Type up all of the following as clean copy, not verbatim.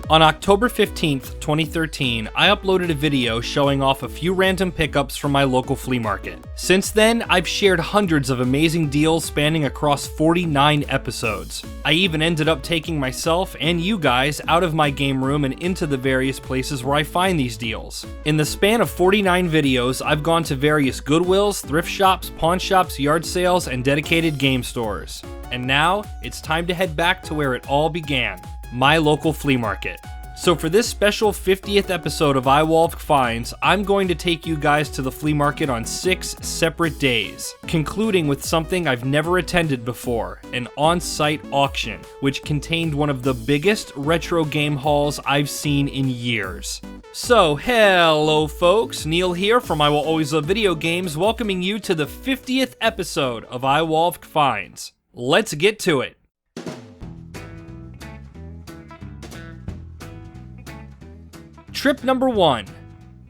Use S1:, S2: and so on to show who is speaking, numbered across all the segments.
S1: On October 15th, 2013, I uploaded a video showing off a few random pickups from my local flea market. Since then, I've shared hundreds of amazing deals spanning across 49 episodes. I even ended up taking myself and you guys out of my game room and into the various places where I find these deals. In the span of 49 videos, I've gone to various Goodwills, thrift shops, pawn shops, yard sales, and dedicated game stores. And now, it's time to head back to where it all began. My local flea market. So for this special 50th episode of IWALVG Finds, I'm going to take you guys to the flea market on 6 separate days, concluding with something I've never attended before, an on-site auction, which contained one of the biggest retro game hauls I've seen in years. So, hello folks, Neil here from I Will Always Love Video Games, welcoming you to the 50th episode of IWALVG Finds. Let's get to it. Trip number 1.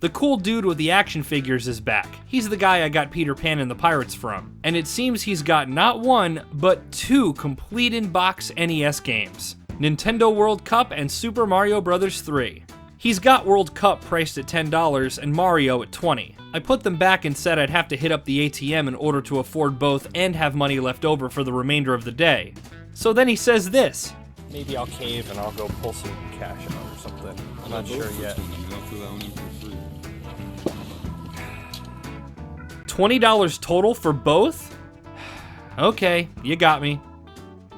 S1: The cool dude with the action figures is back. He's the guy I got Peter Pan and the Pirates from. And it seems he's got not one, but 2 complete in-box NES games. Nintendo World Cup and Super Mario Bros. 3. He's got World Cup priced at $10 and Mario at $20. I put them back and said I'd have to hit up the ATM in order to afford both and have money left over for the remainder of the day. So then he says this.
S2: Maybe I'll cave and I'll go pull some cash out or something. I'm not sure yet.
S1: $20 total for both? Okay, you got me.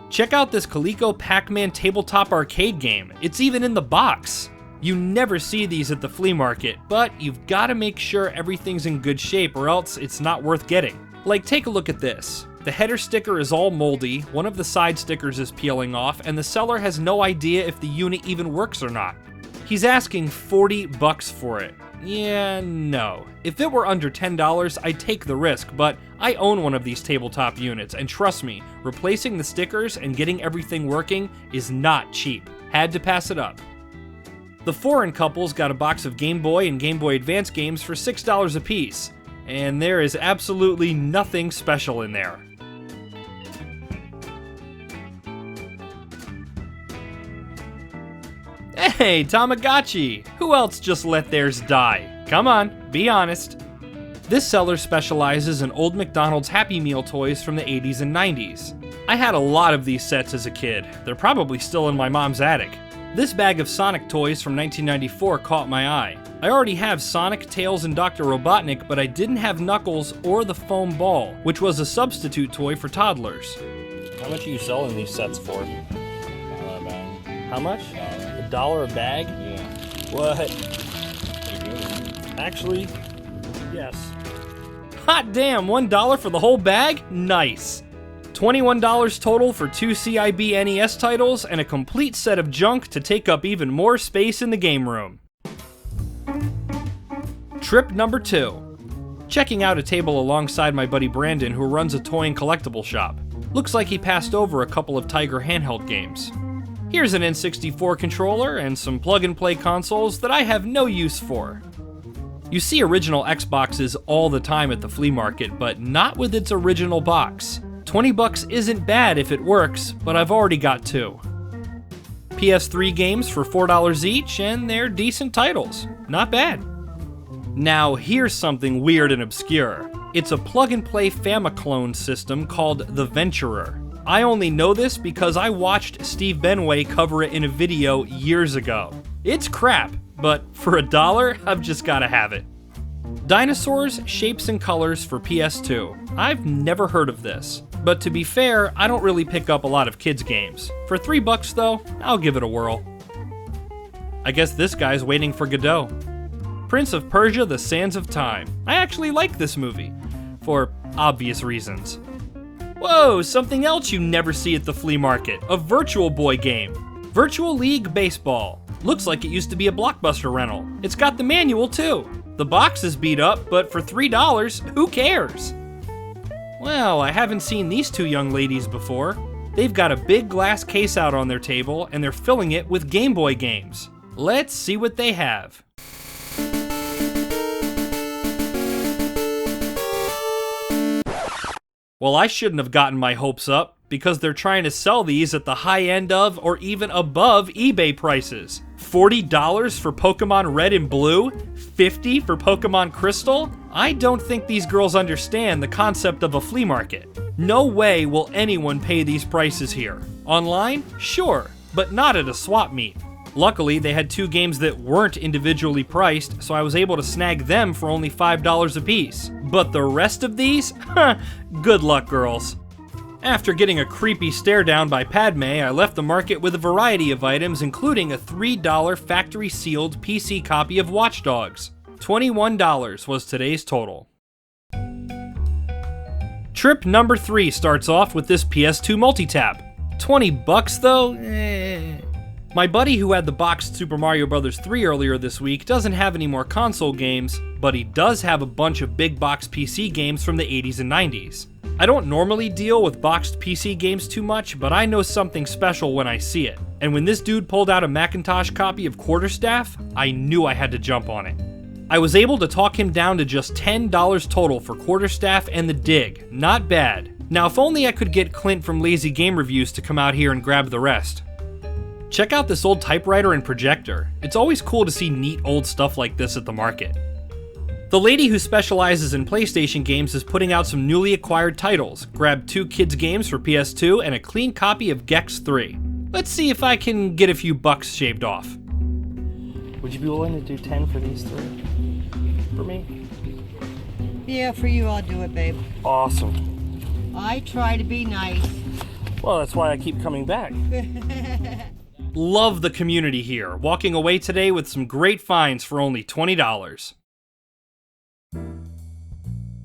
S1: Check out this Coleco Pac-Man tabletop arcade game. It's even in the box. You never see these at the flea market, but you've got to make sure everything's in good shape or else it's not worth getting. Like, take a look at this. The header sticker is all moldy, one of the side stickers is peeling off, and the seller has no idea if the unit even works or not. He's asking $40 for it. Yeah, no. If it were under $10, I'd take the risk, but I own one of these tabletop units, and trust me, replacing the stickers and getting everything working is not cheap. Had to pass it up. The foreign couple's got a box of Game Boy and Game Boy Advance games for $6 a piece, and there is absolutely nothing special in there. Hey, Tamagotchi! Who else just let theirs die? Come on, be honest. This seller specializes in old McDonald's Happy Meal toys from the 80s and 90s. I had a lot of these sets as a kid. They're probably still in my mom's attic. This bag of Sonic toys from 1994 caught my eye. I already have Sonic, Tails, and Dr. Robotnik, but I didn't have Knuckles or the foam ball, which was a substitute toy for toddlers.
S2: How much are you selling these sets for? How much? $1 a bag?
S3: Yeah.
S2: What? Actually, yes.
S1: Hot damn, $1 for the whole bag? Nice. $21 total for 2 CIB NES titles and a complete set of junk to take up even more space in the game room. Trip number 2. Checking out a table alongside my buddy Brandon, who runs a toy and collectible shop. Looks like he passed over a couple of Tiger handheld games. Here's an N64 controller and some plug-and-play consoles that I have no use for. You see original Xboxes all the time at the flea market, but not with its original box. $20 isn't bad if it works, but I've already got 2. PS3 games for $4 each, and they're decent titles. Not bad. Now, here's something weird and obscure. It's a plug-and-play Famiclone system called the Venturer. I only know this because I watched Steve Benway cover it in a video years ago. It's crap, but for $1, I've just gotta have it. Dinosaurs, Shapes and Colors for PS2. I've never heard of this, but to be fair, I don't really pick up a lot of kids games. For $3 though, I'll give it a whirl. I guess this guy's waiting for Godot. Prince of Persia: The Sands of Time. I actually like this movie, for obvious reasons. Whoa, something else you never see at the flea market, a Virtual Boy game. Virtual League Baseball. Looks like it used to be a Blockbuster rental. It's got the manual too. The box is beat up, but for $3, who cares? Well, I haven't seen these 2 young ladies before. They've got a big glass case out on their table, and they're filling it with Game Boy games. Let's see what they have. Well, I shouldn't have gotten my hopes up, because they're trying to sell these at the high end of or even above eBay prices. $40 for Pokemon Red and Blue? $50 for Pokemon Crystal? I don't think these girls understand the concept of a flea market. No way will anyone pay these prices here. Online? Sure, but not at a swap meet. Luckily, they had 2 games that weren't individually priced, so I was able to snag them for only $5 a piece. But the rest of these? Good luck, girls. After getting a creepy stare down by Padme, I left the market with a variety of items, including a $3 factory-sealed PC copy of Watch Dogs. $21 was today's total. Trip number 3 starts off with this PS2 multi-tap. $20 though? My buddy who had the boxed Super Mario Bros. 3 earlier this week doesn't have any more console games, but he does have a bunch of big box PC games from the 80s and 90s. I don't normally deal with boxed PC games too much, but I know something special when I see it. And when this dude pulled out a Macintosh copy of Quarterstaff, I knew I had to jump on it. I was able to talk him down to just $10 total for Quarterstaff and The Dig. Not bad. Now if only I could get Clint from Lazy Game Reviews to come out here and grab the rest. Check out this old typewriter and projector. It's always cool to see neat old stuff like this at the market. The lady who specializes in PlayStation games is putting out some newly acquired titles. Grab 2 kids games for PS2 and a clean copy of Gex 3. Let's see if I can get a few bucks shaved off.
S2: Would you be willing to do 10 for these 3? For me?
S3: Yeah, for you I'll do it, babe.
S2: Awesome.
S3: I try to be nice.
S2: Well, that's why I keep coming back.
S1: Love the community here, walking away today with some great finds for only $20.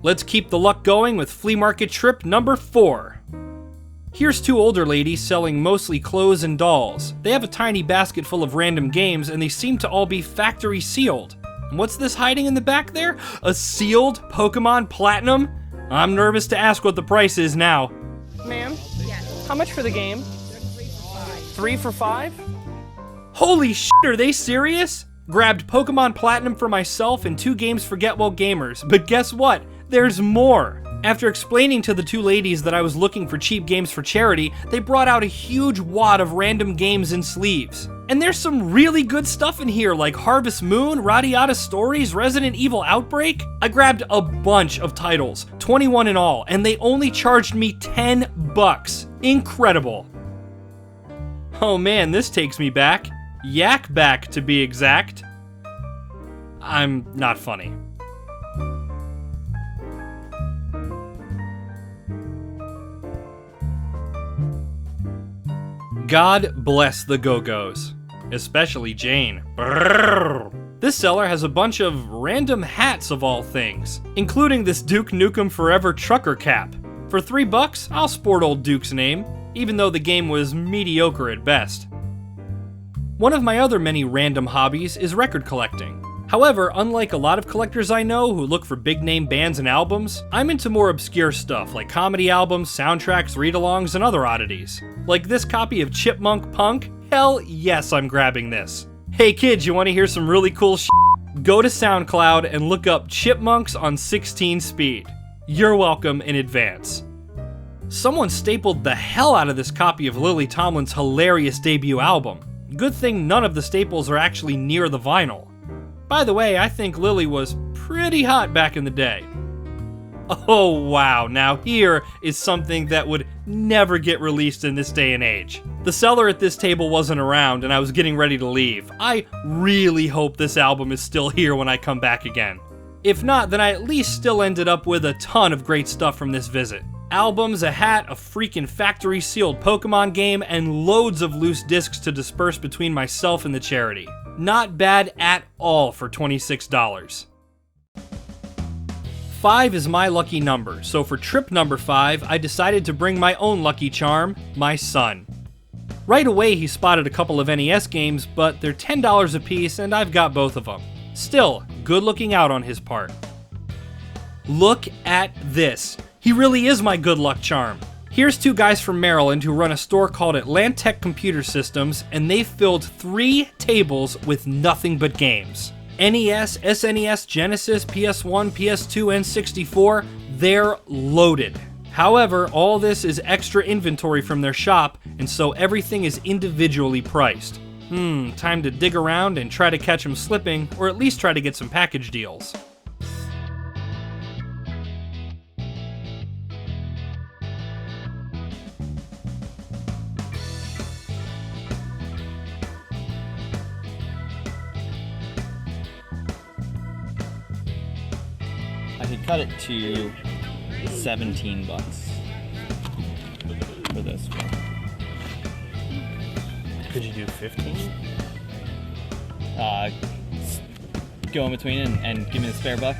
S1: Let's keep the luck going with flea market trip number 4. Here's 2 older ladies selling mostly clothes and dolls. They have a tiny basket full of random games and they seem to all be factory sealed. And what's this hiding in the back there? A sealed Pokemon Platinum? I'm nervous to ask what the price is now.
S4: Ma'am? Yes. How much for the game? 3 for 5?
S1: Holy shit, are they serious? Grabbed Pokemon Platinum for myself and 2 games for Get Well Gamers, but guess what? There's more! After explaining to the 2 ladies that I was looking for cheap games for charity, they brought out a huge wad of random games in sleeves. And there's some really good stuff in here like Harvest Moon, Radiata Stories, Resident Evil Outbreak. I grabbed a bunch of titles, 21 in all, and they only charged me $10. Incredible. Oh man, this takes me back. Yak back to be exact. I'm not funny. God bless the Go-Go's, especially Jane. Brrr. This seller has a bunch of random hats of all things, including this Duke Nukem Forever trucker cap. For $3, I'll sport old Duke's name, even though the game was mediocre at best. One of my other many random hobbies is record collecting. However, unlike a lot of collectors I know who look for big name bands and albums, I'm into more obscure stuff like comedy albums, soundtracks, read-alongs, and other oddities. Like this copy of Chipmunk Punk? Hell yes, I'm grabbing this. Hey kids, you wanna hear some really cool shit? Go to SoundCloud and look up Chipmunks on 16 speed. You're welcome in advance. Someone stapled the hell out of this copy of Lily Tomlin's hilarious debut album. Good thing none of the staples are actually near the vinyl. By the way, I think Lily was pretty hot back in the day. Oh wow, now here is something that would never get released in this day and age. The seller at this table wasn't around and I was getting ready to leave. I really hope this album is still here when I come back again. If not, then I at least still ended up with a ton of great stuff from this visit. Albums, a hat, a freaking factory sealed Pokemon game, and loads of loose discs to disperse between myself and the charity. Not bad at all for $26. 5 is my lucky number, so for trip number 5, I decided to bring my own lucky charm, my son. Right away he spotted a couple of NES games, but they're $10 a piece and I've got both of them. Still, good looking out on his part. Look at this. He really is my good luck charm. Here's 2 guys from Maryland who run a store called Atlantic Computer Systems, and they filled 3 tables with nothing but games. NES, SNES, Genesis, PS1, PS2, and 64, they're loaded. However, all this is extra inventory from their shop, and so everything is individually priced. Time to dig around and try to catch them slipping, or at least try to get some package deals.
S5: I could cut it to 17 bucks for this one.
S2: Could you do 15?
S5: Go in between and give me the spare buck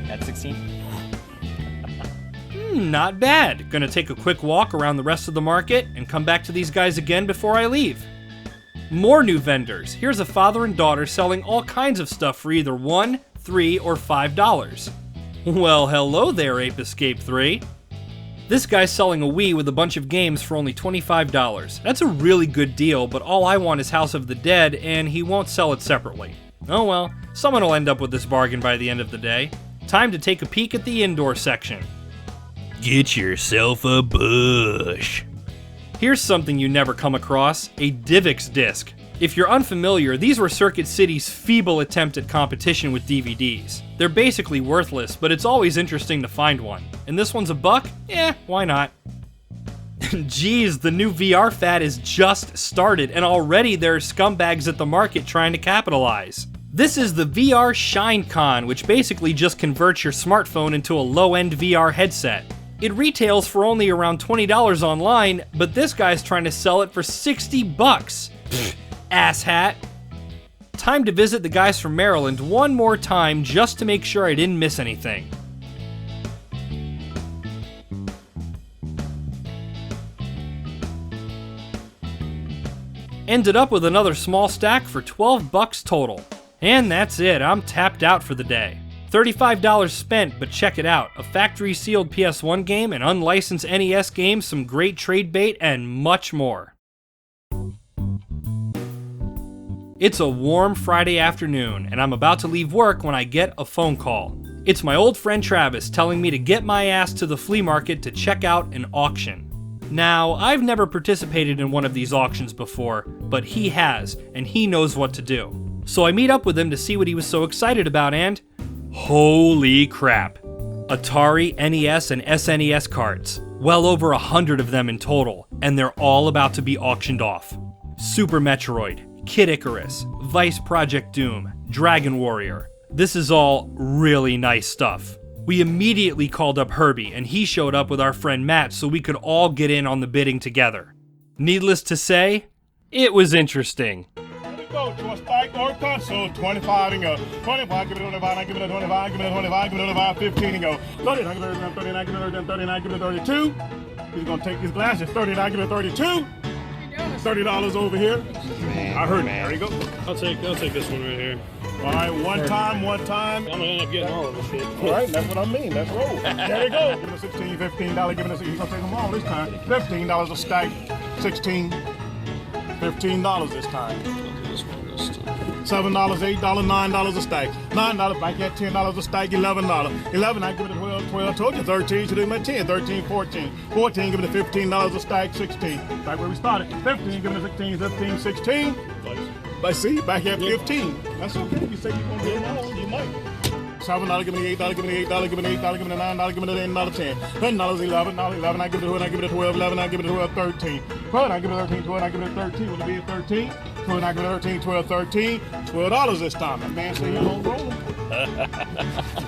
S5: at 16.
S1: Not bad. Gonna take a quick walk around the rest of the market and come back to these guys again before I leave. More new vendors. Here's a father and daughter selling all kinds of stuff for either $1, $3, or $5. Well, hello there, Ape Escape 3. This guy's selling a Wii with a bunch of games for only $25. That's a really good deal, but all I want is House of the Dead, and he won't sell it separately. Oh well, someone will end up with this bargain by the end of the day. Time to take a peek at the indoor section. Get yourself a bush. Here's something you never come across, a DivX disc. If you're unfamiliar, these were Circuit City's feeble attempt at competition with DVDs. They're basically worthless, but it's always interesting to find one. And this one's $1? Eh, why not? Geez, the new VR fad is just started, and already there are scumbags at the market trying to capitalize. This is the VR ShineCon, which basically just converts your smartphone into a low-end VR headset. It retails for only around $20 online, but this guy's trying to sell it for $60. Pfft, asshat. Time to visit the guys from Maryland one more time just to make sure I didn't miss anything. Ended up with another small stack for $12 total. And that's it, I'm tapped out for the day. $35 spent, but check it out. A factory sealed PS1 game, an unlicensed NES game, some great trade bait, and much more. It's a warm Friday afternoon, and I'm about to leave work when I get a phone call. It's my old friend Travis telling me to get my ass to the flea market to check out an auction. Now, I've never participated in one of these auctions before, but he has, and he knows what to do. So I meet up with him to see what he was so excited about, and holy crap. Atari, NES, and SNES cards. Well over 100 of them in total, and they're all about to be auctioned off. Super Metroid, Kid Icarus, Vice Project Doom, Dragon Warrior. This is all really nice stuff. We immediately called up Herbie, and he showed up with our friend Matt so we could all get in on the bidding together. Needless to say, it was interesting.
S6: Go to a spike or console, 25 and go. 25, give it a 25, give it a 25, give it a 25, give it a 25, 15 and go. 39, give it a 39, give it a 39, give it a 32. He's gonna take his glasses, 39, give it a 32. $30 over here. I heard it. There you go.
S2: I'll take this one right here.
S6: All right, one time.
S2: I'm gonna end up getting all of this shit.
S6: All right, that's what I mean. Let's roll. There you go. Give it a 16, $15. Give it a, he's gonna take them all this time. $15 a stack. 16. $15 this time. $7, $8, $9 a stack. $9 back at $10 a stack. $11. 11, I give it a 12. 12 told you 13. Should have been 10. 13, 14. 14, give it a $15 a stack. 16. Back where we started. 15, give it a 16. 15, 16. Let's see, back at 15. That's okay. You say you're gonna get them all, you might. $7, give me $8, give me $8, give me $8, give me $9, give me $10, 10. $10, 11, $11, I give it to 12, I give it 12, 11, I give it 12, 13. 12, I give it 13, 12, I give it 13. Would it be a 13? 12, I give it 13, 12, 13. $12 this time. That man say you don't roll them.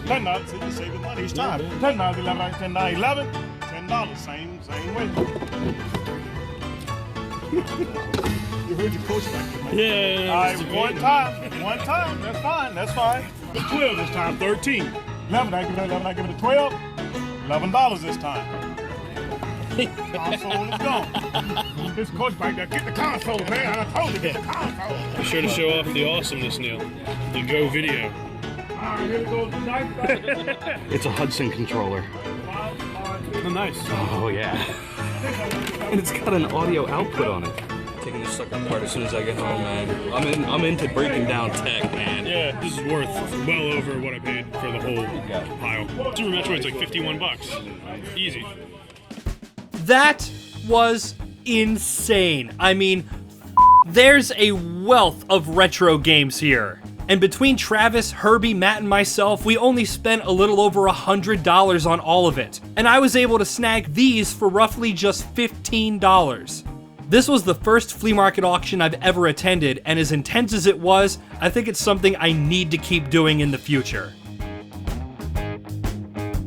S6: $10, see, you saving money each time. $10, 11, $10, 11. $10, same way. You heard your coach back there, man.
S2: Yeah.
S6: All right, one time. That's fine. 12 this time, 13. 11, I give it a 12. $11 this time. Console is gone. This coach back there, get the console, man. I told you, get the console.
S2: Be sure to show off the awesomeness, Neil. The Go video.
S6: All right, here we go.
S7: It's a Hudson controller.
S2: Oh, nice.
S7: Oh, yeah. And it's got an audio output on it.
S8: Taking this sucker apart as soon as I get home, man. I'm into breaking down tech, man.
S2: Yeah, this is worth well over what I paid for the whole pile. Super Metroid's like $51. Easy.
S1: That was insane. I mean, there's a wealth of retro games here. And between Travis, Herbie, Matt, and myself, we only spent a little over $100 on all of it. And I was able to snag these for roughly just $15. This was the first flea market auction I've ever attended, and as intense as it was, I think it's something I need to keep doing in the future.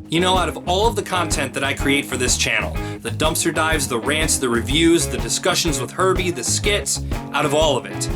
S1: You know, out of all of the content that I create for this channel, the dumpster dives, the rants, the reviews, the discussions with Herbie, the skits, out of all of it,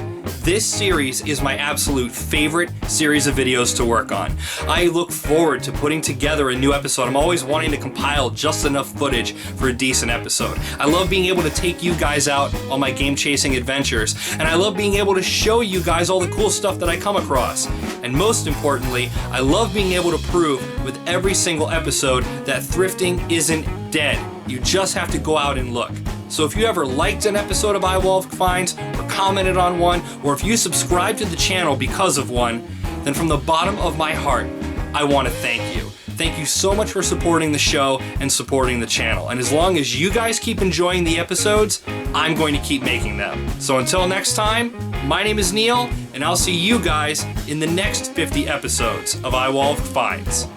S1: this series is my absolute favorite series of videos to work on. I look forward to putting together a new episode. I'm always wanting to compile just enough footage for a decent episode. I love being able to take you guys out on my game chasing adventures, and I love being able to show you guys all the cool stuff that I come across. And most importantly, I love being able to prove with every single episode that thrifting isn't dead. You just have to go out and look. So if you ever liked an episode of IWALVG Finds, or commented on one, or if you subscribe to the channel because of one, then from the bottom of my heart, I want to thank you. Thank you so much for supporting the show and supporting the channel. And as long as you guys keep enjoying the episodes, I'm going to keep making them. So until next time, my name is Neil, and I'll see you guys in the next 50 episodes of IWALVG Finds.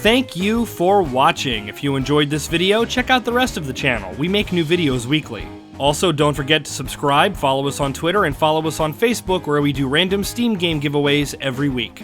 S1: Thank you for watching. If you enjoyed this video, check out the rest of the channel. We make new videos weekly. Also, don't forget to subscribe, follow us on Twitter, and follow us on Facebook, where we do random Steam game giveaways every week.